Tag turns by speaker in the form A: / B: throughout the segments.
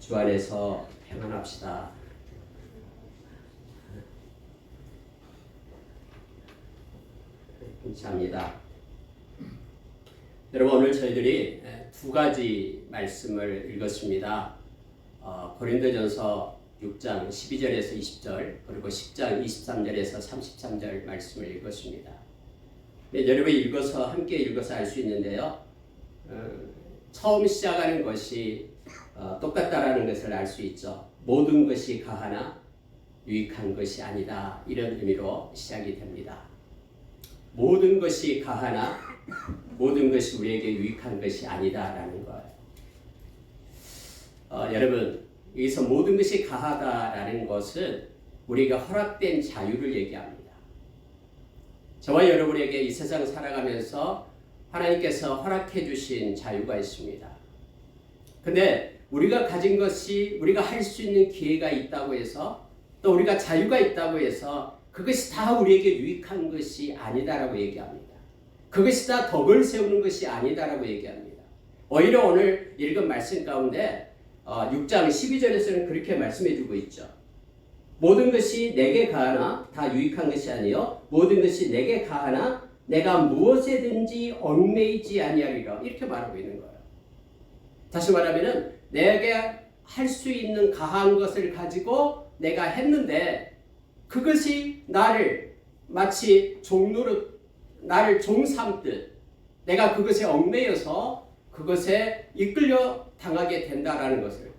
A: 주 안에서 평안합시다. 감사합니다. 여러분, 오늘 저희들이 두 가지 말씀을 읽었습니다. 고린도전서 6장 12절에서 20절 그리고 10장 23절에서 33절 말씀을 읽었습니다. 여러분이 읽어서 함께 읽어서 알 수 있는데요. 처음 시작하는 것이 똑같다라는 것을 알 수 있죠. 모든 것이 가하나 유익한 것이 아니다. 이런 의미로 시작이 됩니다. 모든 것이 가하나 모든 것이 우리에게 유익한 것이 아니다라는 거예요. 여러분, 여기서 모든 것이 가하다라는 것은 우리가 허락된 자유를 얘기합니다. 저와 여러분에게 이 세상 살아가면서 하나님께서 허락해 주신 자유가 있습니다. 근데 우리가 가진 것이 우리가 할 수 있는 기회가 있다고 해서 또 우리가 자유가 있다고 해서 그것이 다 우리에게 유익한 것이 아니다라고 얘기합니다. 그것이 다 덕을 세우는 것이 아니다라고 얘기합니다. 오히려 오늘 읽은 말씀 가운데 6장 12절에서는 그렇게 말씀해 주고 있죠. 모든 것이 내게 가하나 다 유익한 것이 아니요 모든 것이 내게 가하나 내가 무엇에든지 얽매이지 아니하리라. 이렇게 말하고 있는 거예요. 다시 말하면은 내게 할 수 있는 가한 것을 가지고 내가 했는데 그것이 나를 마치 종노릇 나를 종 삼듯 내가 그것에 얽매여서 그것에 이끌려 당하게 된다라는 것을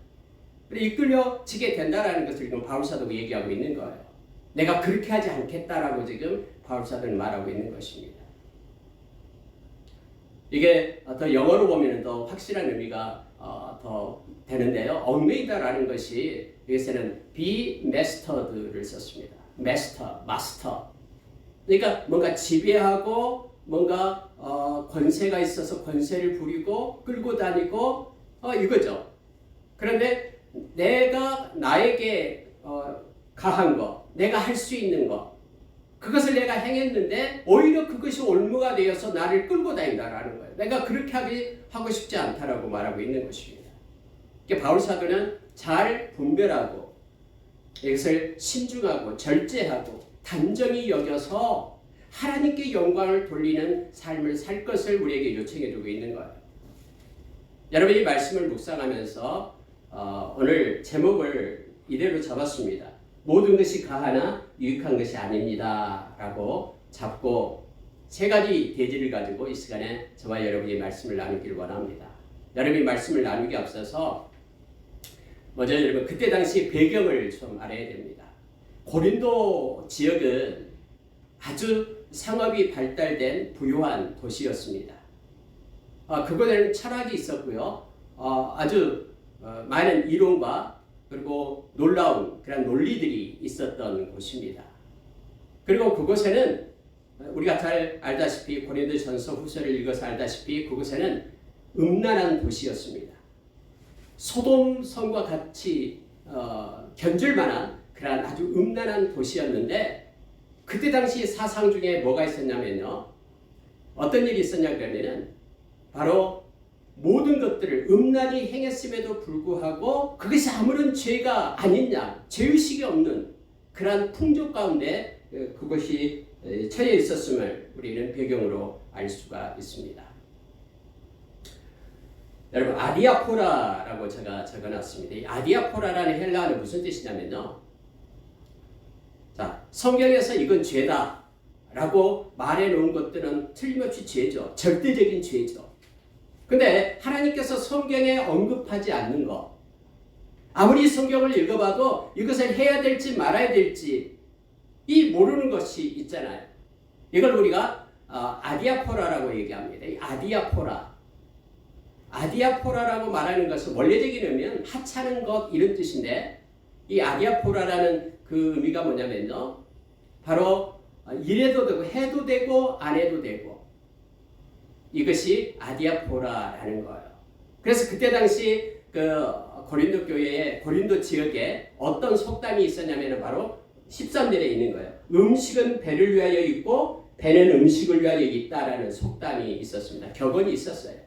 A: 이끌려지게 된다라는 것을 지금 바울사도가 얘기하고 있는 거예요. 내가 그렇게 하지 않겠다라고 지금 바울사도는 말하고 있는 것입니다. 이게 더 영어로 보면 더 확실한 의미가 더 되는데요. 얽매이다라는 것이 여기서는 be mastered를 썼습니다. 마스터. 그러니까 뭔가 지배하고 뭔가 권세가 있어서 권세를 부리고 끌고 다니고 이거죠. 그런데 내가 나에게 가한 거, 내가 할 수 있는 거, 그것을 내가 행했는데 오히려 그것이 올무가 되어서 나를 끌고 다닌다라는 거예요. 내가 그렇게 하고 싶지 않다라고 말하고 있는 것입니다. 바울 사도는 잘 분별하고 이것을 신중하고 절제하고 단정히 여겨서 하나님께 영광을 돌리는 삶을 살 것을 우리에게 요청해 주고 있는 거예요. 여러분이 말씀을 묵상하면서 오늘 제목을 이대로 잡았습니다. 모든 것이 가하나 유익한 것이 아닙니다 라고 잡고 세 가지 대지를 가지고 이 시간에 저와 여러분이 말씀을 나누기를 원합니다. 여러분이 말씀을 나누기 앞서서 먼저 여러분 그때 당시 배경을 좀 알아야 됩니다. 고린도 지역은 아주 상업이 발달된 부유한 도시였습니다. 그곳에는 철학이 있었고요. 아주 많은 이론과 그리고 놀라운 그런 논리들이 있었던 곳입니다. 그리고 그곳에는 우리가 잘 알다시피 고린도전서 후서를 읽어서 알다시피 그곳에는 음란한 도시였습니다. 소돔 성과 같이 견줄 만한 그런 아주 음란한 도시였는데 그때 당시 사상 중에 뭐가 있었냐면요. 어떤 일이 있었냐 그러면은 바로 모든 것들을 음란히 행했음에도 불구하고 그것이 아무런 죄가 아니냐, 죄의식이 없는 그러한 풍조 가운데 그것이 처해 있었음을 우리는 배경으로 알 수가 있습니다. 여러분 아디아포라라고 제가 적어놨습니다. 이 아디아포라라는 헬라어는 무슨 뜻이냐면요. 자, 성경에서 이건 죄다라고 말해놓은 것들은 틀림없이 죄죠. 절대적인 죄죠. 근데 하나님께서 성경에 언급하지 않는 것, 아무리 성경을 읽어봐도 이것을 해야 될지 말아야 될지 이 모르는 것이 있잖아요. 이걸 우리가 아디아포라라고 얘기합니다. 이 아디아포라라고 말하는 것은 원래적인 의미는 하찮은 것 이런 뜻인데 이 아디아포라라는 그 의미가 뭐냐면요. 바로 이래도 되고 해도 되고 안 해도 되고 이것이 아디아포라라는 거예요. 그래서 그때 당시 그 고린도 교회에 고린도 지역에 어떤 속담이 있었냐면 바로 13절에 있는 거예요. 음식은 배를 위하여 있고 배는 음식을 위하여 있다라는 속담이 있었습니다. 격언이 있었어요.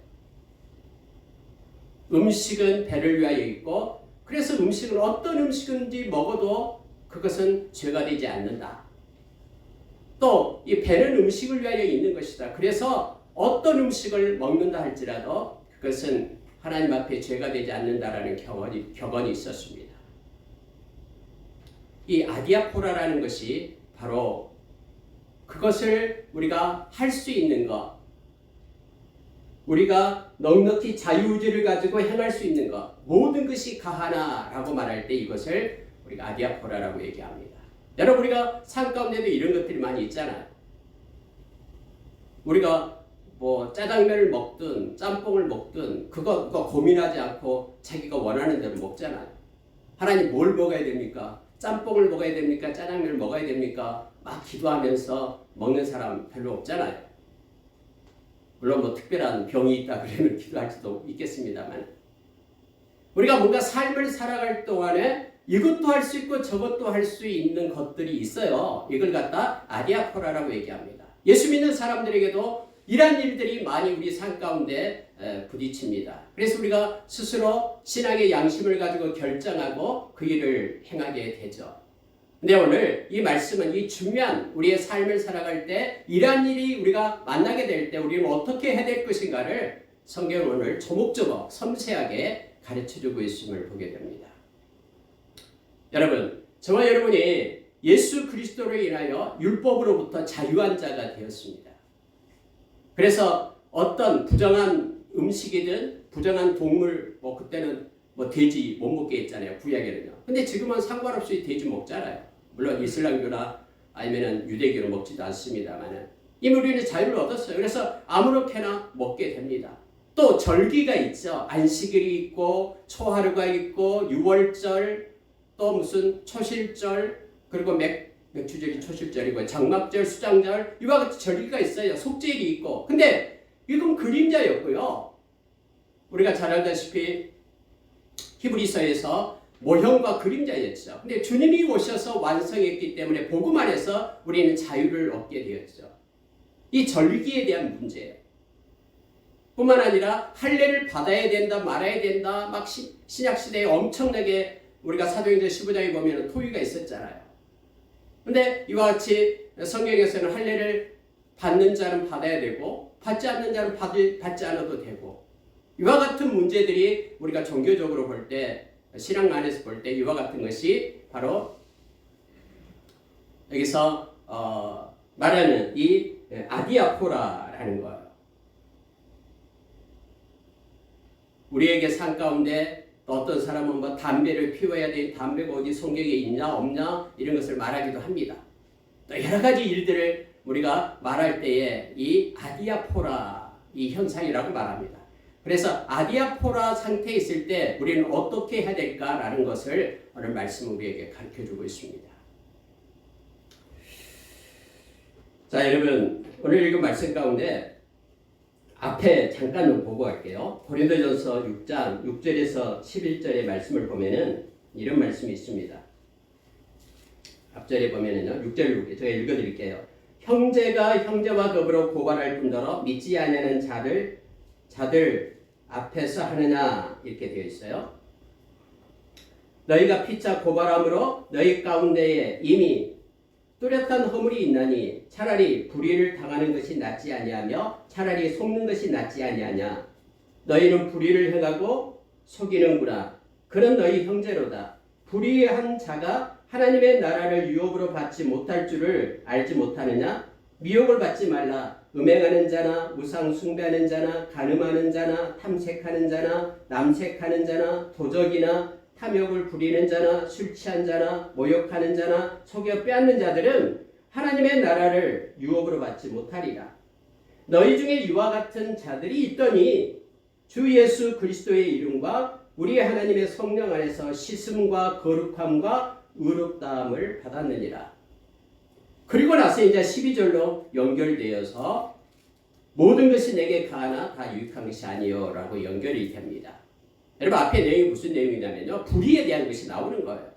A: 음식은 배를 위하여 있고 그래서 음식을 어떤 음식인지 먹어도 그것은 죄가 되지 않는다. 또 이 배는 음식을 위하여 있는 것이다. 그래서 어떤 음식을 먹는다 할지라도 그것은 하나님 앞에 죄가 되지 않는다라는 격언이 있었습니다. 이 아디아포라라는 것이 바로 그것을 우리가 할 수 있는 것, 우리가 넉넉히 자유의지를 가지고 행할 수 있는 것, 모든 것이 가하나라고 말할 때 이것을 우리가 아디아포라라고 얘기합니다. 여러분, 우리가 삶 가운데도 이런 것들이 많이 있잖아요. 우리가 뭐 짜장면을 먹든 짬뽕을 먹든 그거 고민하지 않고 자기가 원하는 대로 먹잖아요. 하나님 뭘 먹어야 됩니까? 짬뽕을 먹어야 됩니까? 짜장면을 먹어야 됩니까? 막 기도하면서 먹는 사람 별로 없잖아요. 물론 뭐 특별한 병이 있다 그러면 기도할 수도 있겠습니다만, 우리가 뭔가 삶을 살아갈 동안에 이것도 할 수 있고 저것도 할 수 있는 것들이 있어요. 이걸 갖다 아디아포라라고 얘기합니다. 예수 믿는 사람들에게도 이러한 일들이 많이 우리 삶 가운데 부딪힙니다. 그래서 우리가 스스로 신앙의 양심을 가지고 결정하고 그 일을 행하게 되죠. 근데 오늘 이 말씀은 이 중요한 우리의 삶을 살아갈 때 이러한 일이 우리가 만나게 될 때 우리는 어떻게 해야 될 것인가를 성경은 오늘 조목조목 섬세하게 가르쳐주고 있음을 보게 됩니다. 여러분, 저와 여러분이 예수 그리스도로 인하여 율법으로부터 자유한 자가 되었습니다. 그래서 어떤 부정한 음식이든 부정한 동물, 뭐 그때는 뭐 돼지 못 먹게 했잖아요. 구약에는요. 근데 지금은 상관없이 돼지 먹잖아요. 물론 이슬람교나 아니면 유대교로 먹지도 않습니다만 이미 우리는 자유를 얻었어요. 그래서 아무렇게나 먹게 됩니다. 또 절기가 있죠. 안식일이 있고 초하루가 있고 유월절 또 무슨 초실절 그리고 맥주절이 초실절이고 장막절 수장절 이와 같이 절기가 있어요. 속죄일이 있고. 근데 이건 그림자였고요. 우리가 잘 알다시피 히브리서에서 모형과 그림자였죠. 근데 주님이 오셔서 완성했기 때문에 복음 안에서 우리는 자유를 얻게 되었죠. 이 절기에 대한 문제예요. 뿐만 아니라 할례를 받아야 된다 말아야 된다 막 신약시대에 엄청나게 우리가 사도행전 15장에 보면 토의가 있었잖아요. 근데 이와 같이 성경에서는 할례를 받는 자는 받아야 되고 받지 않는 자는 받지 않아도 되고 이와 같은 문제들이 우리가 종교적으로 볼 때 신앙 안에서 볼 때 이와 같은 것이 바로 여기서 말하는 이 아디아포라라는 거예요. 우리에게 삶 가운데 어떤 사람은 뭐 담배를 피워야 돼, 담배가 어디 성경에 있냐 없냐 이런 것을 말하기도 합니다. 또 여러 가지 일들을 우리가 말할 때에 이 아디아포라 이 현상이라고 말합니다. 그래서 아디아포라 상태에 있을 때 우리는 어떻게 해야 될까라는 것을 오늘 말씀 우리에게 가르쳐주고 있습니다. 자, 여러분 오늘 읽은 말씀 가운데 앞에 잠깐 보고 갈게요. 고린도전서 6장 6절에서 11절의 말씀을 보면은 이런 말씀이 있습니다. 앞절에 보면은요. 6절 제가 읽어드릴게요. 형제가 형제와 더불어 고발할 뿐더러 믿지 않는 자들 앞에서 하느냐 이렇게 되어 있어요. 너희가 피차 고발함으로 너희 가운데에 이미 뚜렷한 허물이 있나니 차라리 불의를 당하는 것이 낫지 아니하며 차라리 속는 것이 낫지 아니하냐. 너희는 불의를 행하고 속이는구나. 그는 너희 형제로다. 불의한 자가 하나님의 나라를 유업으로 받지 못할 줄을 알지 못하느냐. 미혹을 받지 말라. 음행하는 자나 우상 숭배하는 자나 간음하는 자나 탐색하는 자나 남색하는 자나 도적이나 탐욕을 부리는 자나 술 취한 자나 모욕하는 자나 속여 빼앗는 자들은 하나님의 나라를 유업으로 받지 못하리라. 너희 중에 이와 같은 자들이 있더니 주 예수 그리스도의 이름과 우리 하나님의 성령 안에서 씻음과 거룩함과 의롭다함을 받았느니라. 그리고 나서 이제 12절로 연결되어서 모든 것이 내게 가하나 다 유익한 것이 아니요 라고 연결이 됩니다. 여러분 앞에 내용이 무슨 내용이냐면요. 불의에 대한 것이 나오는 거예요.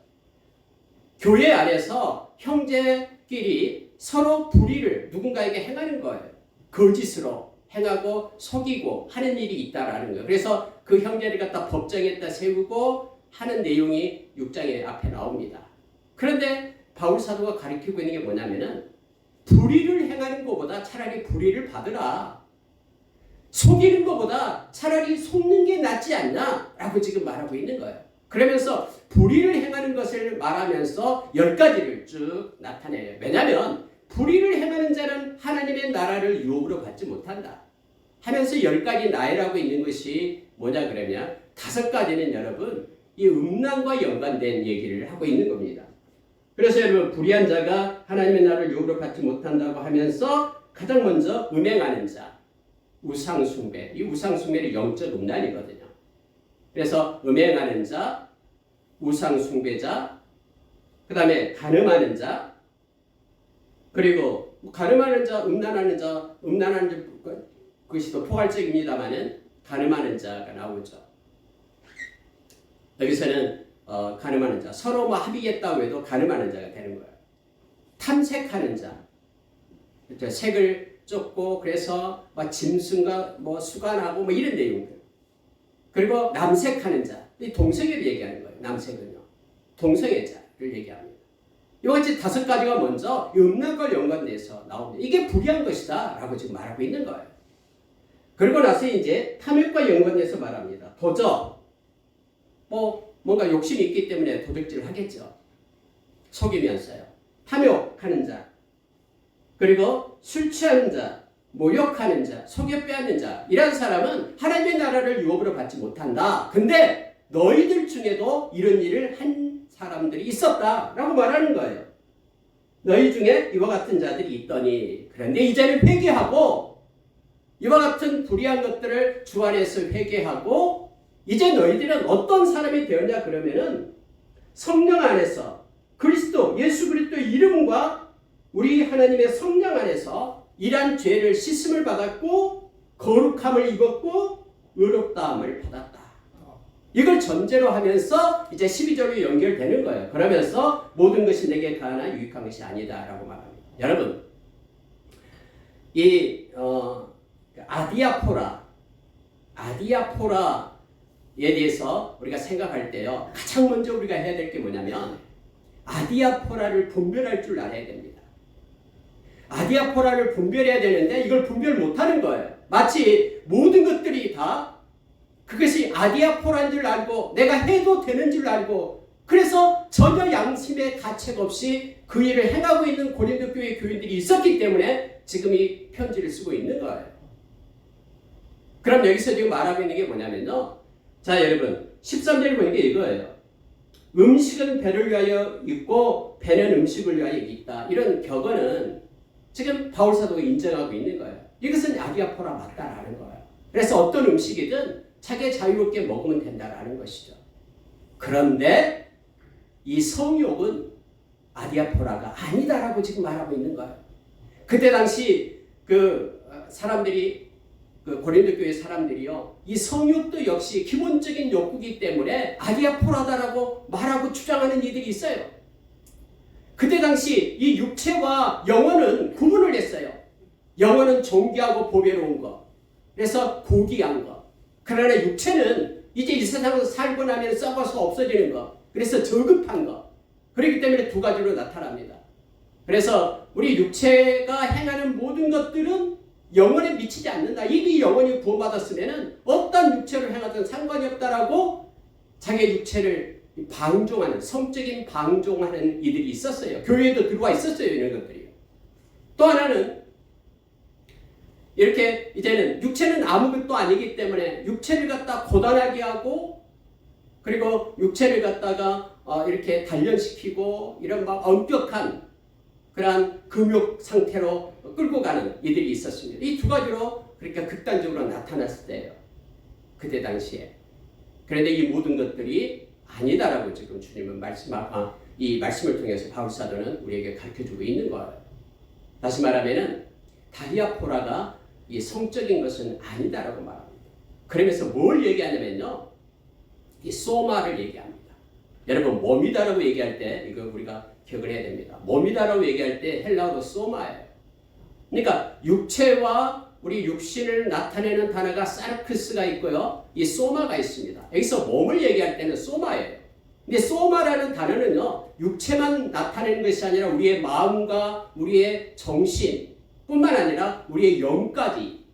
A: 교회 안에서 형제끼리 서로 불의를 누군가에게 행하는 거예요. 거짓으로 행하고 속이고 하는 일이 있다라는 거예요. 그래서 그 형제를 갖다 법정에다 세우고 하는 내용이 6장의 앞에 나옵니다. 그런데 바울 사도가 가리키고 있는 게 뭐냐면은 불의를 행하는 것보다 차라리 불의를 받으라. 속이는 것보다 차라리 속는 게 낫지 않나? 라고 지금 말하고 있는 거예요. 그러면서 불의를 행하는 것을 말하면서 10가지를 쭉 나타내요. 왜냐하면 불의를 행하는 자는 하나님의 나라를 유업으로 받지 못한다 하면서 10가지 나열하고 있는 것이 뭐냐 그러면 5가지는 여러분 이 음란과 연관된 얘기를 하고 있는 겁니다. 그래서 여러분 불의한 자가 하나님의 나라를 유업으로 받지 못한다고 하면서 가장 먼저 음행하는 자, 우상숭배. 이 우상숭배는 영적 음란이거든요. 그래서 음행하는 자, 우상숭배자, 그 다음에 간음하는 자, 그리고 간음하는 자, 음란하는 자, 그것이 더 포괄적입니다만은 간음하는 자가 나오죠. 여기서는 간음하는 자, 서로 뭐 합의했다고 해도 간음하는 자가 되는 거예요. 탐색하는 자, 그렇죠? 색을 쫓고 그래서 막 짐승과 뭐 수간하고 뭐 이런 내용들. 그리고 남색하는 자, 이 동성애를 얘기하는 거예요. 남색은요, 동성애자를 얘기합니다. 이와 같이 5가지가 먼저 음란과 연관돼서 나옵니다. 이게 불의한 것이다라고 지금 말하고 있는 거예요. 그리고 나서 이제 탐욕과 연관돼서 말합니다. 도적, 뭔가 욕심이 있기 때문에 도둑질을 하겠죠. 속이면서요. 탐욕하는 자, 그리고 술 취하는 자, 모욕하는 자, 속여 빼앗는 자, 이런 사람은 하나님의 나라를 유업으로 받지 못한다. 근데 너희들 중에도 이런 일을 한 사람들이 있었다라고 말하는 거예요. 너희 중에 이와 같은 자들이 있더니 그런데 이제는 회개하고 이와 같은 불의한 것들을 주 안에서 회개하고 이제 너희들은 어떤 사람이 되었냐 그러면은 성령 안에서 그리스도 예수 그리스도의 이름과 우리 하나님의 성령 안에서 이러한 죄를 씻음을 받았고 거룩함을 입었고 의롭다함을 받았다. 이걸 전제로 하면서 이제 12절로 연결되는 거예요. 그러면서 모든 것이 내게 가하나 유익한 것이 아니다라고 말합니다. 여러분, 이 아디아포라에 대해서 우리가 생각할 때요, 가장 먼저 우리가 해야 될 게 뭐냐면 아디아포라를 분별할 줄 알아야 됩니다. 아디아포라를 분별해야 되는데 이걸 분별 못하는 거예요. 마치 모든 것들이 다 그것이 아디아포라인 줄 알고 내가 해도 되는 줄 알고 그래서 전혀 양심의 가책 없이 그 일을 행하고 있는 고린도 교회 교인들이 있었기 때문에 지금 이 편지를 쓰고 있는 거예요. 그럼 여기서 지금 말하고 있는 게 뭐냐면요. 자, 여러분 13절에 보는 게 이거예요. 음식은 배를 위하여 있고 배는 음식을 위하여 있다. 이런 격언은 지금 바울 사도가 인정하고 있는 거예요. 이것은 아디아포라 맞다라는 거예요. 그래서 어떤 음식이든 자기 자유롭게 먹으면 된다라는 것이죠. 그런데 이 성욕은 아디아포라가 아니다라고 지금 말하고 있는 거예요. 그때 당시 그 사람들이 그 고린도 교회 사람들이요, 이 성욕도 역시 기본적인 욕구이기 때문에 아디아포라다라고 말하고 주장하는 이들이 있어요. 그때 당시 이 육체와 영혼은 구분을 했어요. 영혼은 존귀하고 보배로운 것, 그래서 고귀한 것. 그러나 육체는 이제 이 세상에서 살고 나면 썩어서 없어지는 것, 그래서 저급한 것. 그렇기 때문에 2가지로 나타납니다. 그래서 우리 육체가 행하는 모든 것들은 영혼에 미치지 않는다. 이미 영혼이 구원받았으면 어떤 육체를 행하든 상관이 없다라고 자기 육체를 방종하는, 성적인 방종하는 이들이 있었어요. 교회에도 들어와 있었어요. 이런 것들이. 또 하나는 이렇게 이제는 육체는 아무것도 아니기 때문에 육체를 갖다 고단하게 하고 그리고 육체를 갖다가 이렇게 단련시키고 이런 막 엄격한 그러한 금욕 상태로 끌고 가는 이들이 있었습니다. 이 2가지로 그러니까 극단적으로 나타났을 때예요. 그때 당시에. 그런데 이 모든 것들이 아니다라고 지금 주님은 이 말씀을 통해서 바울 사도는 우리에게 가르쳐주고 있는 거예요. 다시 말하면은 다리아포라가 이 성적인 것은 아니다라고 말합니다. 그러면서 뭘 얘기하냐면요, 이 소마를 얘기합니다. 여러분 몸이다라고 얘기할 때 이거 우리가 기억을 해야 됩니다. 몸이다라고 얘기할 때 헬라어로 소마예요. 그러니까 육체와 우리 육신을 나타내는 단어가 사르크스가 있고요, 이 소마가 있습니다. 여기서 몸을 얘기할 때는 소마예요. 근데 소마라는 단어는요, 육체만 나타내는 것이 아니라 우리의 마음과 우리의 정신 뿐만 아니라 우리의 영까지,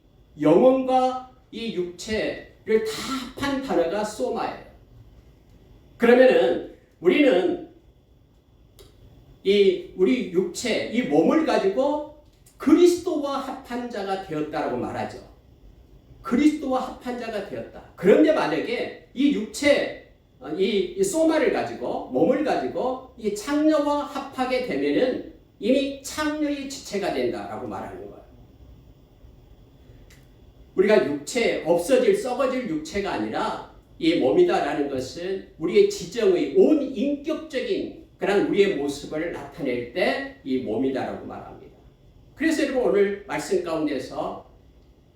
A: 영혼과 이 육체를 다 합한 단어가 소마예요. 그러면은 우리는 우리 육체, 이 몸을 가지고 그리스도와 합한 자가 되었다라고 말하죠. 그리스도와 합한 자가 되었다. 그런데 만약에 이 육체, 이 소마를 가지고, 몸을 가지고 이 창녀와 합하게 되면은 이미 창녀의 지체가 된다라고 말하는 거예요. 우리가 육체, 없어질, 썩어질 육체가 아니라 이 몸이다라는 것은 우리의 지정의 온 인격적인 그런 우리의 모습을 나타낼 때 이 몸이다라고 말합니다. 그래서 여러분 오늘 말씀 가운데서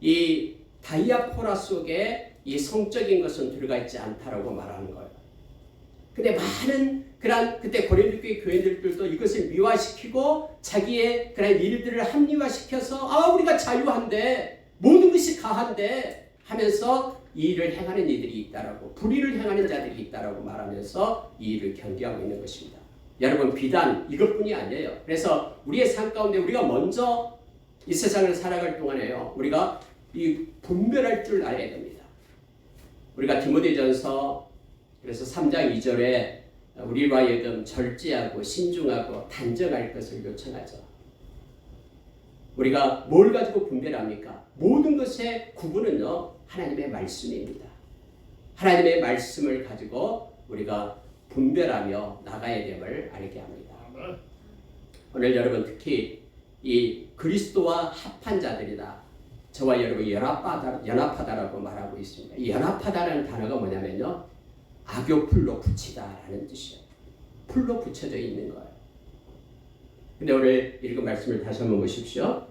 A: 이 다이아포라 속에 이 성적인 것은 들어가 있지 않다라고 말하는 거예요. 근데 많은 그런 그때 고린도 교회 교인들도 이것을 미화시키고 자기의 그런 일들을 합리화시켜서 우리가 자유한데 모든 것이 가한데 하면서 이 일을 행하는 이들이 있다라고, 불의를 행하는 자들이 있다라고 말하면서 이 일을 경계하고 있는 것입니다. 여러분 비단 이것뿐이 아니에요. 그래서 우리의 삶 가운데 우리가 먼저 이 세상을 살아갈 동안에요, 우리가 이 분별할 줄 알아야 됩니다. 우리가 디모데전서 그래서 3장 2절에 우리로 하여금 절제하고 신중하고 단정할 것을 요청하죠. 우리가 뭘 가지고 분별합니까? 모든 것의 구분은요, 하나님의 말씀입니다. 하나님의 말씀을 가지고 우리가 분별하며 나가야 됨을 알게 합니다. 오늘 여러분 특히 이 그리스도와 합한 자들이다, 저와 여러분이 연합하다라고 말하고 있습니다. 이 연합하다라는 단어가 뭐냐면요, 악교풀로 붙이다라는 뜻이에요. 풀로 붙여져 있는 거예요. 근데 오늘 읽은 말씀을 다시 한번 보십시오.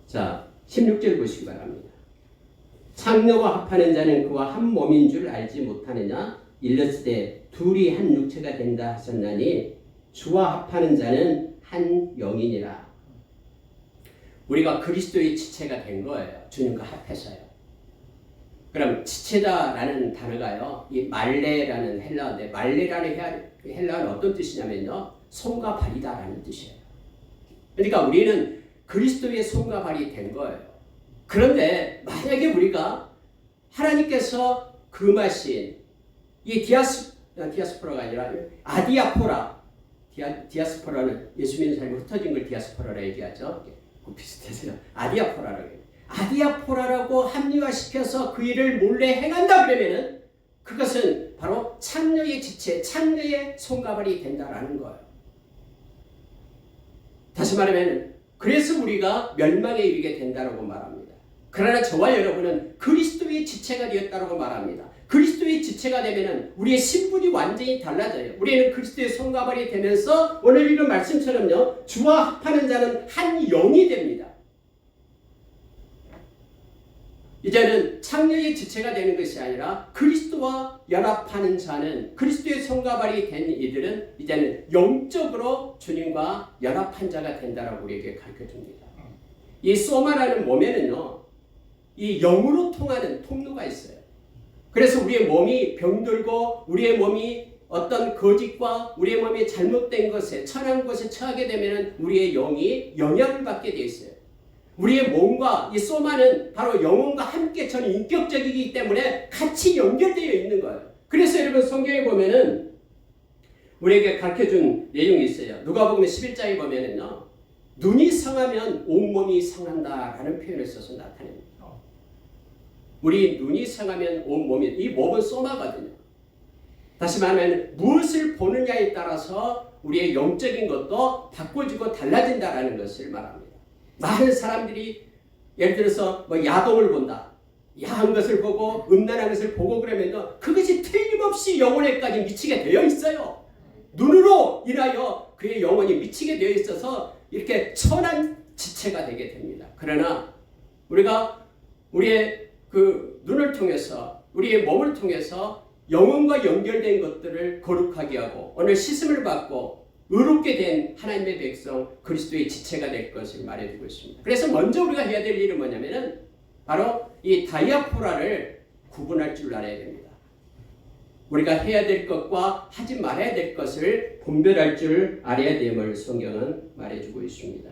A: 자, 16절 보시기 바랍니다. 창녀와 합하는 자는 그와 한 몸인 줄 알지 못하느냐? 일렀으되 둘이 한 육체가 된다 하셨나니 주와 합하는 자는 한 영이니라. 우리가 그리스도의 지체가 된 거예요. 주님과 합해서요. 그럼 지체다라는 단어가요, 이 말레라는 헬라어인데, 말레라는 헬라어는 어떤 뜻이냐면요, 손과 발이다라는 뜻이에요. 그러니까 우리는 그리스도의 손과 발이 된 거예요. 그런데 만약에 우리가 하나님께서 금하신 이 디아스포라가 아니라 아디아포라, 디아스포라는 예수 믿는 사람이 흩어진 걸 디아스포라라 얘기하죠. 비슷해서요. 아디아포라라고 해요. 아디아포라라고 합리화시켜서 그 일을 몰래 행한다 그러면은 그것은 바로 창녀의 지체, 창녀의 손과 발이 된다라는 거예요. 다시 말하면 그래서 우리가 멸망에 이르게 된다라고 말합니다. 그러나 저와 여러분은 그리스도의 지체가 되었다라고 말합니다. 그리스도의 지체가 되면은 우리의 신분이 완전히 달라져요. 우리는 그리스도의 손과 발이 되면서 오늘 읽은 말씀처럼요, 주와 합하는 자는 한 영이 됩니다. 이제는 창녀의 지체가 되는 것이 아니라 그리스도와 연합하는 자는, 그리스도의 손과 발이 된 이들은 이제는 영적으로 주님과 연합한 자가 된다라고 우리에게 가르쳐줍니다. 이 소마라는 몸에는요, 이 영으로 통하는 통로가 있어요. 그래서 우리의 몸이 병들고 우리의 몸이 어떤 거짓과 우리의 몸이 잘못된 것에, 천한 것에 처하게 되면 우리의 영이 영향을 받게 되어 있어요. 우리의 몸과 이 소마는 바로 영혼과 함께 저는 인격적이기 때문에 같이 연결되어 있는 거예요. 그래서 여러분 성경에 보면은 우리에게 가르쳐준 내용이 있어요. 누가복음 11장에 보면은요, 눈이 상하면 온몸이 상한다라는 표현을 써서 나타냅니다. 우리 눈이 상하면 온몸이, 이 몸은 소마거든요. 다시 말하면 무엇을 보느냐에 따라서 우리의 영적인 것도 바꿔지고 달라진다라는 것을 말합니다. 많은 사람들이 예를 들어서 야동을 본다, 야한 것을 보고 음란한 것을 보고 그러면요, 그것이 틀림없이 영혼에까지 미치게 되어 있어요. 눈으로 인하여 그의 영혼이 미치게 되어 있어서 이렇게 천한 지체가 되게 됩니다. 그러나 우리가 우리의 그 눈을 통해서, 우리의 몸을 통해서 영혼과 연결된 것들을 거룩하게 하고 오늘 씻음을 받고 의롭게 된 하나님의 백성, 그리스도의 지체가 될 것을 말해주고 있습니다. 그래서 먼저 우리가 해야 될 일은 뭐냐면은 바로 이 다이아포라를 구분할 줄 알아야 됩니다. 우리가 해야 될 것과 하지 말아야 될 것을 분별할 줄 알아야 됨을 성경은 말해주고 있습니다.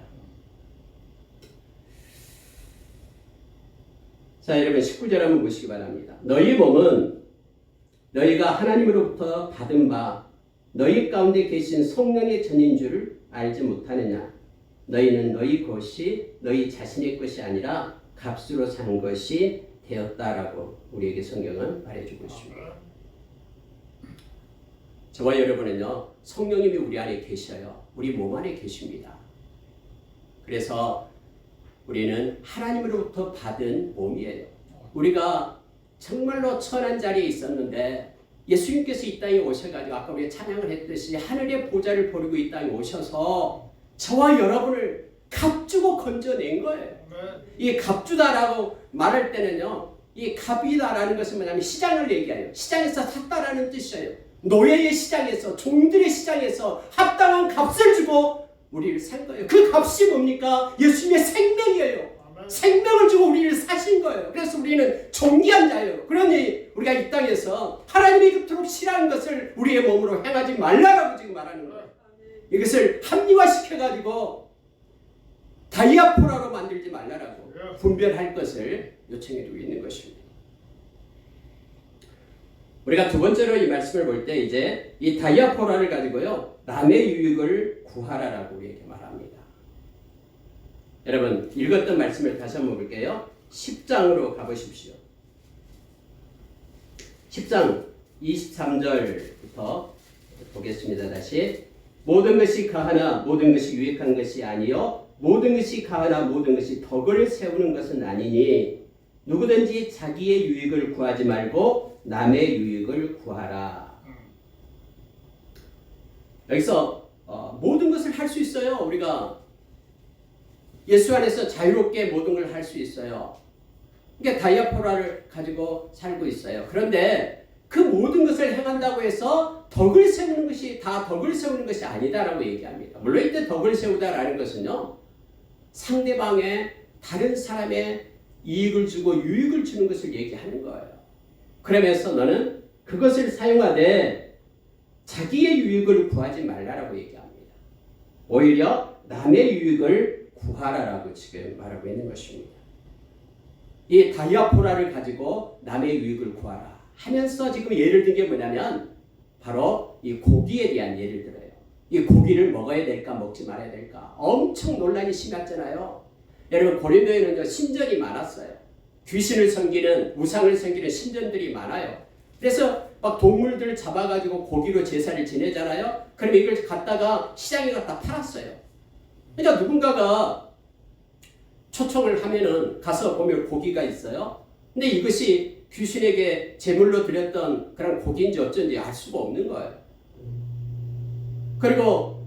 A: 자, 여러분 19절 한번 보시기 바랍니다. 너희 몸은 너희가 하나님으로부터 받은 바 너희 가운데 계신 성령의 전인 줄을 알지 못하느냐. 너희는 너희 것이 너희 자신의 것이 아니라 값으로 산 것이 되었다라고 우리에게 성경은 말해주고 있습니다. 저와 여러분은요, 성령님이 우리 안에 계셔요. 우리 몸 안에 계십니다. 그래서 우리는 하나님으로부터 받은 몸이에요. 우리가 정말로 천한 자리에 있었는데 예수님께서 이 땅에 오셔가지고 아까 우리가 찬양을 했듯이 하늘의 보좌를 버리고 이 땅에 오셔서 저와 여러분을 값주고 건져낸 거예요. 이 값주다라고 말할 때는요, 이 값이다라는 것은 뭐냐면 시장을 얘기해요. 시장에서 샀다라는 뜻이에요. 노예의 시장에서, 종들의 시장에서 합당한 값을 주고 우리를 산 거예요. 그 값이 뭡니까? 예수님의 생명이에요. 생명을 주고 우리를 사신 거예요. 그래서 우리는 존귀한 자예요. 그러니 우리가 이 땅에서 하나님이 그토록 싫어하는 것을 우리의 몸으로 행하지 말라라고 지금 말하는 거예요. 이것을 합리화시켜가지고 다이아포라로 만들지 말라라고 분별할 것을 요청해주고 있는 것입니다. 우리가 두 번째로 이 말씀을 볼 때 이제 이 다이아포라를 가지고요, 남의 유익을 구하라라고 우리에게 말합니다. 여러분 읽었던 말씀을 다시 한번 볼게요. 10장으로 가보십시오. 10장 23절부터 보겠습니다. 다시. 모든 것이 가하나 모든 것이 유익한 것이 아니요 모든 것이 가하나 모든 것이 덕을 세우는 것은 아니니 누구든지 자기의 유익을 구하지 말고 남의 유익을 구하라. 여기서 모든 것을 할 수 있어요. 우리가 예수 안에서 자유롭게 모든 걸 할 수 있어요. 그러니까 다이아포라를 가지고 살고 있어요. 그런데 그 모든 것을 행한다고 해서 덕을 세우는 것이 다 덕을 세우는 것이 아니다라고 얘기합니다. 물론 이때 덕을 세우다라는 것은요, 상대방의 다른 사람의 이익을 주고 유익을 주는 것을 얘기하는 거예요. 그러면서 너는 그것을 사용하되 자기의 유익을 구하지 말라라고 얘기합니다. 오히려 남의 유익을 구하라라고 지금 말하고 있는 것입니다. 이 다이아포라를 가지고 남의 유익을 구하라 하면서 지금 예를 든 게 뭐냐면 바로 이 고기에 대한 예를 들어요. 이 고기를 먹어야 될까 먹지 말아야 될까 엄청 논란이 심했잖아요. 여러분 고린도에는 신전이 많았어요. 귀신을 섬기는 우상을 섬기는 신전들이 많아요. 그래서 막 동물들 잡아가지고 고기로 제사를 지내잖아요. 그러면 이걸 갖다가 시장에 갖다 팔았어요. 그러니까 누군가가 초청을 하면은 가서 보면 고기가 있어요. 근데 이것이 귀신에게 제물로 드렸던 그런 고기인지 어쩐지 알 수가 없는 거예요. 그리고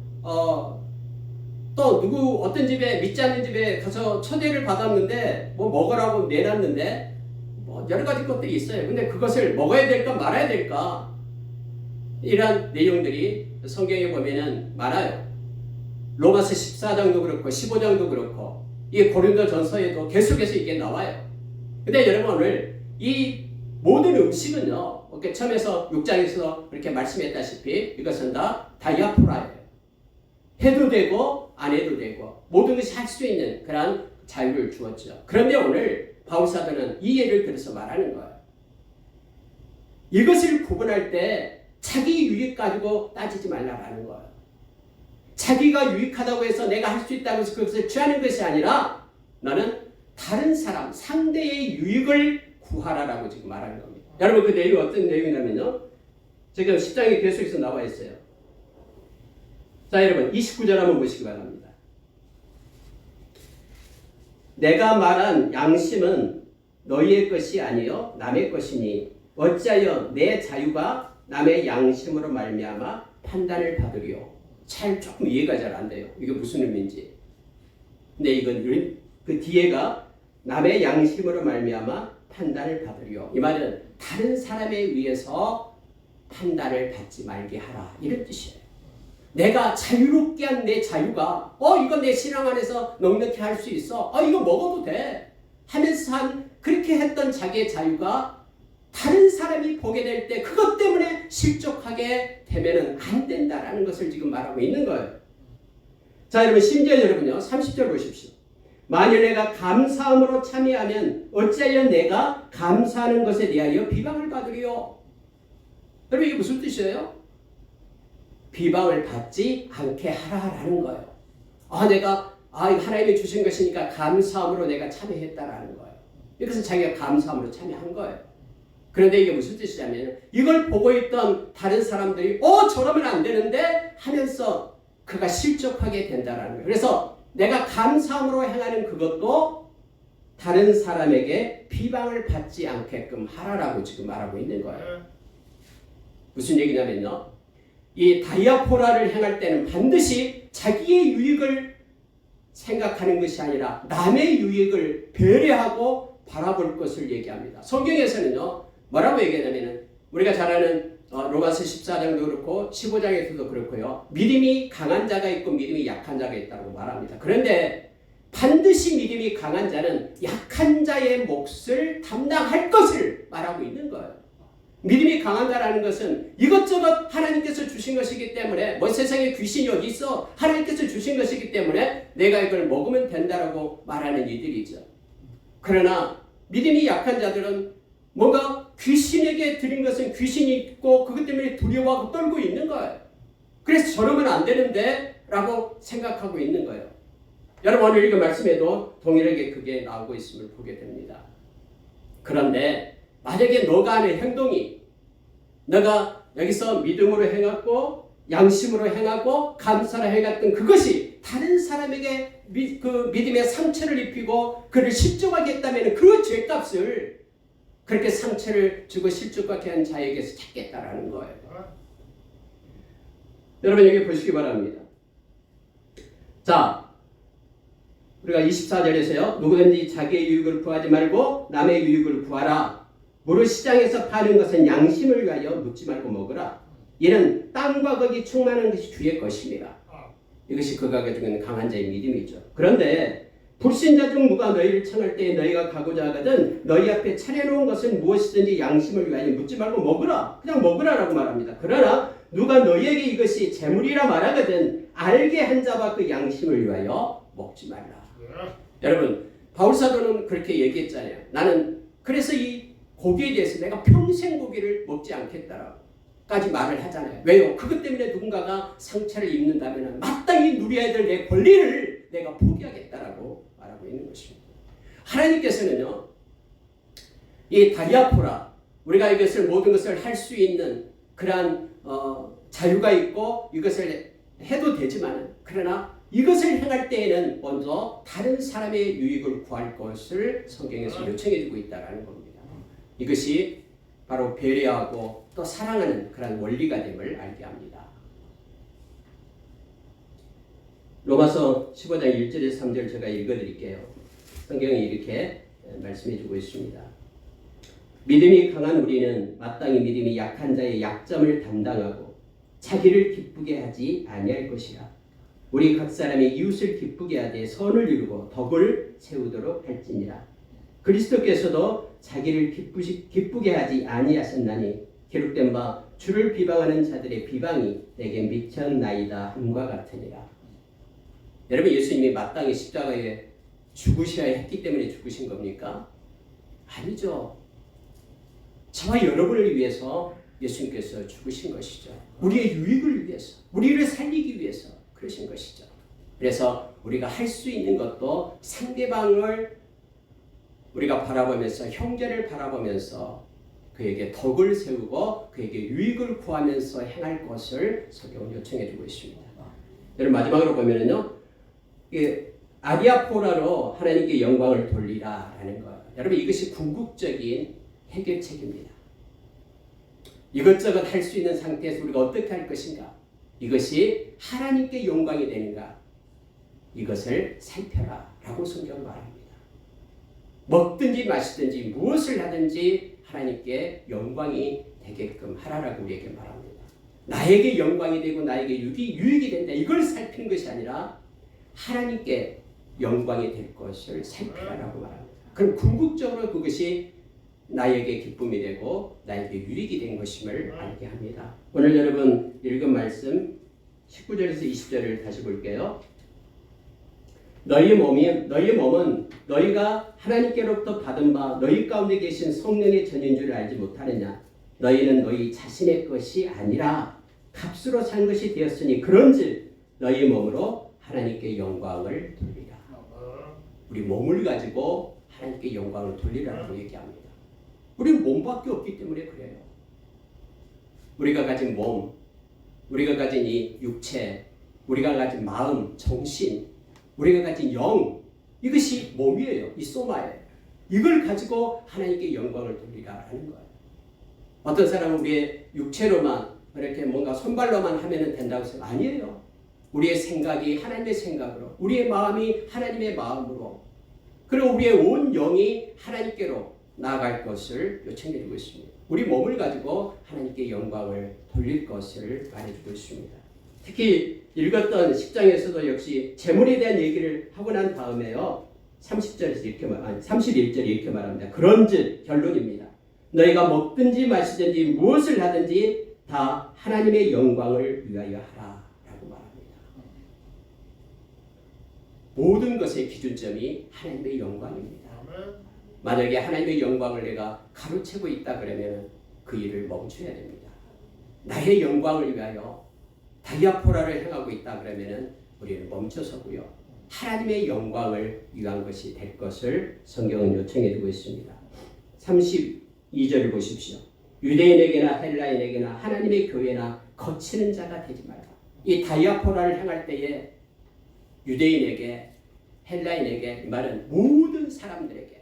A: 또 누구 어떤 집에 믿지 않는 집에 가서 초대를 받았는데 뭐 먹으라고 내놨는데 뭐 여러 가지 것들이 있어요. 근데 그것을 먹어야 될까 말아야 될까 이런 내용들이 성경에 보면은 많아요. 로마서 14장도 그렇고 15장도 그렇고 이 고린도전서에도 계속해서 이게 나와요. 근데 여러분 오늘 이 모든 음식은요, 이렇게 처음에서 6장에서 이렇게 말씀했다시피 이것은 다 다이아포라예요. 해도 되고 안 해도 되고 모든 것이 할 수 있는 그런 자유를 주었죠. 그런데 오늘 바울사도는 이 예를 들어서 말하는 거예요. 이것을 구분할 때 자기 유익 가지고 따지지 말라라는 거예요. 자기가 유익하다고 해서 내가 할 수 있다고 해서 그것을 취하는 것이 아니라 너는 다른 사람, 상대의 유익을 구하라라고 지금 말하는 겁니다. 여러분 그 내용이 어떤 내용이냐면요. 지금 10장에 계속해서 나와 있어요. 자 여러분 29절 한번 보시기 바랍니다. 내가 말한 양심은 너희의 것이 아니요 남의 것이니 어찌하여 내 자유가 남의 양심으로 말미암아 판단을 받으리요. 잘 조금 이해가 잘 안 돼요. 이게 무슨 의미인지. 근데 이건 그 뒤에가 남의 양심으로 말미암아 판단을 받으리요. 이 말은 다른 사람에 의해서 판단을 받지 말게 하라 이런 뜻이에요. 내가 자유롭게 한 내 자유가 이거 내 신앙 안에서 넉넉히 할 수 있어. 이거 먹어도 돼 하면서 그렇게 했던 자기의 자유가 다른 사람이 보게 될 때 그것 때문에 실족하게 되면은 안 된다라는 것을 지금 말하고 있는 거예요. 자, 여러분 심지어 여러분요 30절 보십시오. 만일 내가 감사함으로 참여하면 어찌하여 내가 감사하는 것에 대하여 비방을 받으리요. 여러분 이게 무슨 뜻이에요? 비방을 받지 않게 하라라는 거예요. 내가 이거 하나님이 주신 것이니까 감사함으로 내가 참여했다라는 거예요. 이것은 자기가 감사함으로 참여한 거예요. 그런데 이게 무슨 뜻이냐면 이걸 보고 있던 다른 사람들이 저러면 안 되는데 하면서 그가 실족하게 된다라는 거예요. 그래서 내가 감사함으로 행하는 그것도 다른 사람에게 비방을 받지 않게끔 하라라고 지금 말하고 있는 거예요. 무슨 얘기냐면요. 이 다이아포라를 행할 때는 반드시 자기의 유익을 생각하는 것이 아니라 남의 유익을 배려하고 바라볼 것을 얘기합니다. 성경에서는요. 뭐라고 얘기하냐면은 우리가 잘 아는 로마서 14장도 그렇고 15장에서도 그렇고요. 믿음이 강한 자가 있고 믿음이 약한 자가 있다고 말합니다. 그런데 반드시 믿음이 강한 자는 약한 자의 몫을 담당할 것을 말하고 있는 거예요. 믿음이 강한 자라는 것은 이것저것 하나님께서 주신 것이기 때문에 세상에 귀신이 어디 있어? 하나님께서 주신 것이기 때문에 내가 이걸 먹으면 된다라고 말하는 이들이죠. 그러나 믿음이 약한 자들은 뭔가 귀신에게 드린 것은 귀신이 있고 그것 때문에 두려워하고 떨고 있는 거예요. 그래서 저러면 안 되는데 라고 생각하고 있는 거예요. 여러분 오늘 이 말씀에도 동일하게 그게 나오고 있음을 보게 됩니다. 그런데 만약에 너가 하는 행동이 너가 여기서 믿음으로 행했고 양심으로 행하고 감사로 행했던 그것이 다른 사람에게 그 믿음의 상처를 입히고 그를 실족하게 했다면 그 죄값을 그렇게 상처를 주고 실족하게 한 자에게서 찾겠다라는 거예요. 여러분 여기 보시기 바랍니다. 자, 우리가 24절에서요. 누구든지 자기의 유익을 구하지 말고 남의 유익을 구하라. 무릇 시장에서 파는 것은 양심을 위하여 묻지 말고 먹으라. 이는 땅과 거기 충만한 것이 주의 것입니다. 이것이 그가 가지고 있는 강한 자의 믿음이죠. 그런데 불신자 중 누가 너희를 청할 때에 너희가 가고자 하거든 너희 앞에 차려놓은 것은 무엇이든지 양심을 위하여 묻지 말고 먹으라. 그냥 먹으라라고 말합니다. 그러나 누가 너희에게 이것이 재물이라 말하거든 알게 한 자와 그 양심을 위하여 먹지 말라. 여러분 바울 사도는 그렇게 얘기했잖아요. 나는 그래서 이 고기에 대해서 내가 평생 고기를 먹지 않겠다라고까지 말을 하잖아요. 왜요? 그것 때문에 누군가가 상처를 입는다면 마땅히 누려야 될 내 권리를 내가 포기하겠다라고 말하고 있는 것입니다. 하나님께서는요. 이 다리아포라 우리가 이것을 모든 것을 할 수 있는 그러한 자유가 있고 이것을 해도 되지만 그러나 이것을 행할 때에는 먼저 다른 사람의 유익을 구할 것을 성경에서 요청해주고 있다는 겁니다. 이것이 바로 배려하고 또 사랑하는 그런 원리가 됨을 알게 합니다. 로마서 15장 1절에서 3절 제가 읽어드릴게요. 성경이 이렇게 말씀해주고 있습니다. 믿음이 강한 우리는 마땅히 믿음이 약한 자의 약점을 담당하고 자기를 기쁘게 하지 아니할 것이라. 우리 각 사람이 이웃을 기쁘게 하되 선을 이루고 덕을 세우도록 할지니라. 그리스도께서도 자기를 기쁘게 하지 아니하셨나니 기록된 바 주를 비방하는 자들의 비방이 내게 미쳤나이다 함과 같으니라. 여러분 예수님이 마땅히 십자가에 죽으셔야 했기 때문에 죽으신 겁니까? 아니죠. 저와 여러분을 위해서 예수님께서 죽으신 것이죠. 우리의 유익을 위해서, 우리를 살리기 위해서 그러신 것이죠. 그래서 우리가 할 수 있는 것도 상대방을 우리가 바라보면서 형제를 바라보면서 그에게 덕을 세우고 그에게 유익을 구하면서 행할 것을 성경은 요청해주고 있습니다. 여러분 마지막으로 보면은요, 아리아포라로 하나님께 영광을 돌리라라는 것. 여러분 이것이 궁극적인 해결책입니다. 이것저것 할 수 있는 상태에서 우리가 어떻게 할 것인가? 이것이 하나님께 영광이 되는가? 이것을 살펴라라고 성경은 말합니다. 먹든지 마시든지 무엇을 하든지 하나님께 영광이 되게끔 하라라고 우리에게 말합니다. 나에게 영광이 되고 나에게 유익이 된다. 이걸 살피는 것이 아니라 하나님께 영광이 될 것을 살피라라고 말합니다. 그럼 궁극적으로 그것이 나에게 기쁨이 되고 나에게 유익이 된 것임을 알게 합니다. 오늘 여러분 읽은 말씀 19절에서 20절을 다시 볼게요. 너희 몸은 너희가 하나님께로부터 받은 바 너희 가운데 계신 성령의 전인 줄 알지 못하느냐. 너희는 너희 자신의 것이 아니라 값으로 산 것이 되었으니 그런즉 너희 몸으로 하나님께 영광을 돌리라. 우리 몸을 가지고 하나님께 영광을 돌리라고 얘기합니다. 우리는 몸밖에 없기 때문에 그래요. 우리가 가진 몸, 우리가 가진 이 육체, 우리가 가진 마음, 정신, 우리가 가진 영, 이것이 몸이에요. 이 소마예요. 이걸 가지고 하나님께 영광을 돌리라는 거예요. 어떤 사람은 우리의 육체로만 이렇게 뭔가 손발로만 하면 된다고 생각 아니에요. 우리의 생각이 하나님의 생각으로, 우리의 마음이 하나님의 마음으로, 그리고 우리의 온 영이 하나님께로 나아갈 것을 요청해주고 있습니다. 우리 몸을 가지고 하나님께 영광을 돌릴 것을 말해주고 있습니다. 특히 읽었던 10장에서도 역시 재물에 대한 얘기를 하고 난 다음에요. 31절에 이렇게 말합니다. 그런즉 결론입니다. 너희가 먹든지 마시든지 무엇을 하든지 다 하나님의 영광을 위하여 하라 라고 말합니다. 모든 것의 기준점이 하나님의 영광입니다. 만약에 하나님의 영광을 내가 가로채고 있다 그러면 그 일을 멈춰야 됩니다. 나의 영광을 위하여 다이아포라를 행하고 있다 그러면 우리는 멈춰서고요. 하나님의 영광을 위한 것이 될 것을 성경은 요청해 주고 있습니다. 32절을 보십시오. 유대인에게나 헬라인에게나 하나님의 교회나 거치는 자가 되지 말라. 이 다이아포라를 행할 때에 유대인에게 헬라인에게 이 말은 모든 사람들에게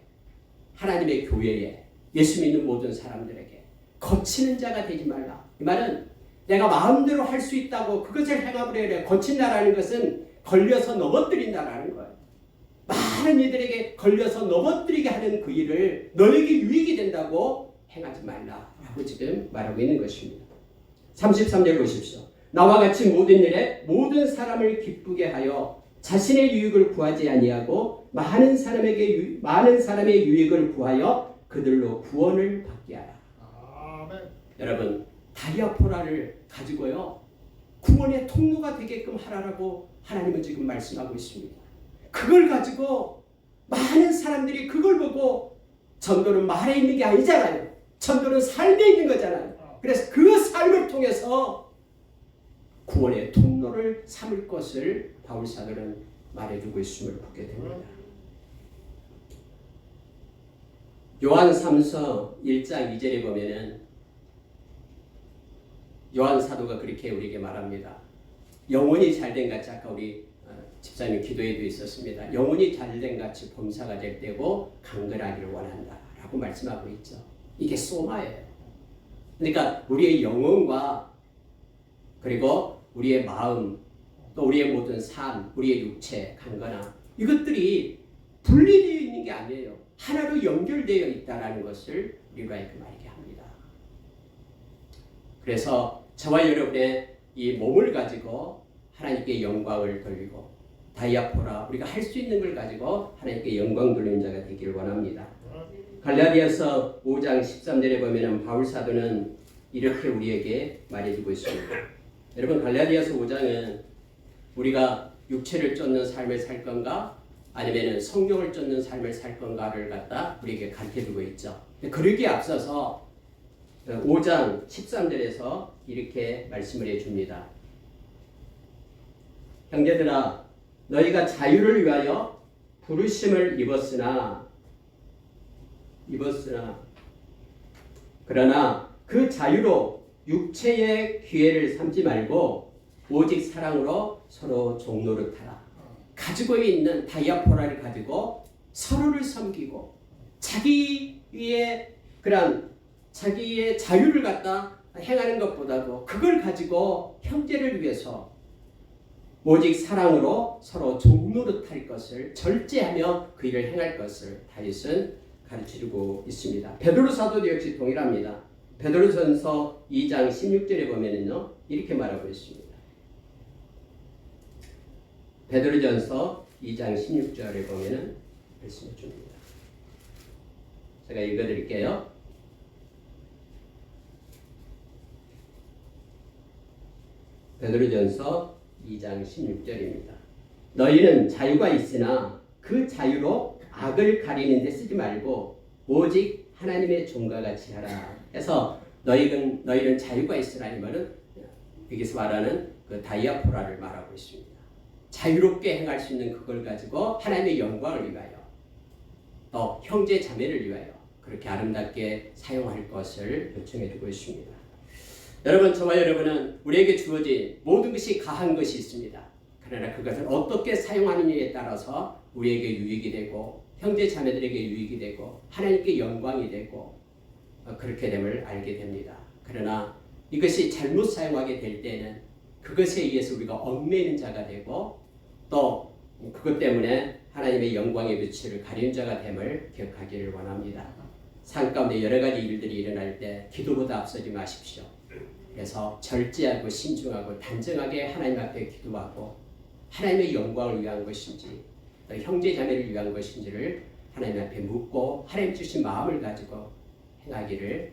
A: 하나님의 교회에 예수 믿는 모든 사람들에게 거치는 자가 되지 말라. 이 말은 내가 마음대로 할 수 있다고 그것을 행함으로 거친다라는 것은 걸려서 넘어뜨린다라는 거예요. 많은 이들에게 걸려서 넘어뜨리게 하는 그 일을 너에게 유익이 된다고 행하지 말라라고 지금 말하고 있는 것입니다. 33절 보십시오. 나와 같이 모든 일에 모든 사람을 기쁘게 하여 자신의 유익을 구하지 아니하고 많은 사람의 유익을 구하여 그들로 구원을 받게 하라. 아멘. 여러분 다이아포라를 가지고요 구원의 통로가 되게끔 하라라고 하나님은 지금 말씀하고 있습니다. 그걸 가지고 많은 사람들이 그걸 보고 전도는 말에 있는 게 아니잖아요. 전도는 삶에 있는 거잖아요. 그래서 그 삶을 통해서 구원의 통로를 삼을 것을 바울 사도는 말해주고 있음을 보게 됩니다. 요한 3서 1장 2절에 보면은 요한 사도가 그렇게 우리에게 말합니다. 영혼이 잘된 같이 아까 우리 집사님 기도에도 있었습니다. 영혼이 잘된 같이 범사가 될 때고 강건하기를 원한다 라고 말씀하고 있죠. 이게 소마예요. 그러니까 우리의 영혼과 그리고 우리의 마음 또 우리의 모든 삶, 우리의 육체, 강건함 이것들이 분리되어 있는 게 아니에요. 하나로 연결되어 있다는 것을 우리가 이렇게 말하게 합니다. 그래서 저와 여러분의 이 몸을 가지고 하나님께 영광을 돌리고 다이아포라 우리가 할 수 있는 걸 가지고 하나님께 영광 돌리는 자가 되기를 원합니다. 갈라디아서 5장 13절에 보면 바울 사도는 이렇게 우리에게 말해주고 있습니다. 여러분 갈라디아서 5장은 우리가 육체를 쫓는 삶을 살 건가 아니면 성경을 쫓는 삶을 살 건가를 갖다 우리에게 가르쳐주고 있죠. 그러기에 앞서서 5장 13절에서 이렇게 말씀을 해줍니다. 형제들아 너희가 자유를 위하여 부르심을 입었으나 그러나 그 자유로 육체의 기회를 삼지 말고 오직 사랑으로 서로 종노릇하라. 가지고 있는 다이아포라를 가지고 서로를 섬기고 자기의 자유를 갖다 행하는 것보다도 그걸 가지고 형제를 위해서 오직 사랑으로 서로 종노릇할 것을 절제하며 그 일을 행할 것을 다윗은 가르치고 있습니다. 베드로 사도도 역시 동일합니다. 베드로전서 2장 16절에 보면은요 이렇게 말하고 있습니다. 베드로전서 2장 16절에 보면은 말씀해 줍니다. 제가 읽어드릴게요. 베드로전서 2장 16절입니다. 너희는 자유가 있으나 그 자유로 악을 가리는 데 쓰지 말고 오직 하나님의 종과 같이 하라. 해서 너희는 자유가 있으라 이 말은 여기서 말하는 그 다이아포라를 말하고 있습니다. 자유롭게 행할 수 있는 그걸 가지고 하나님의 영광을 위하여 또 형제 자매를 위하여 그렇게 아름답게 사용할 것을 요청해 주고 있습니다. 여러분, 저와 여러분은 우리에게 주어진 모든 것이 가한 것이 있습니다. 그러나 그것을 어떻게 사용하느냐에 따라서 우리에게 유익이 되고 형제 자매들에게 유익이 되고 하나님께 영광이 되고 그렇게 됨을 알게 됩니다. 그러나 이것이 잘못 사용하게 될 때는 그것에 의해서 우리가 얽매이는 자가 되고 또 그것 때문에 하나님의 영광의 빛을 가리는 자가 됨을 기억하기를 원합니다. 삶 가운데 여러 가지 일들이 일어날 때 기도보다 앞서지 마십시오. 그래서 절제하고 신중하고 단정하게 하나님 앞에 기도하고 하나님의 영광을 위한 것인지 또 형제 자매를 위한 것인지를 하나님 앞에 묻고 하나님 주신 마음을 가지고 행하기를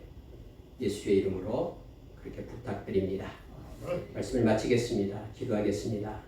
A: 예수의 이름으로 그렇게 부탁드립니다. 말씀을 마치겠습니다. 기도하겠습니다.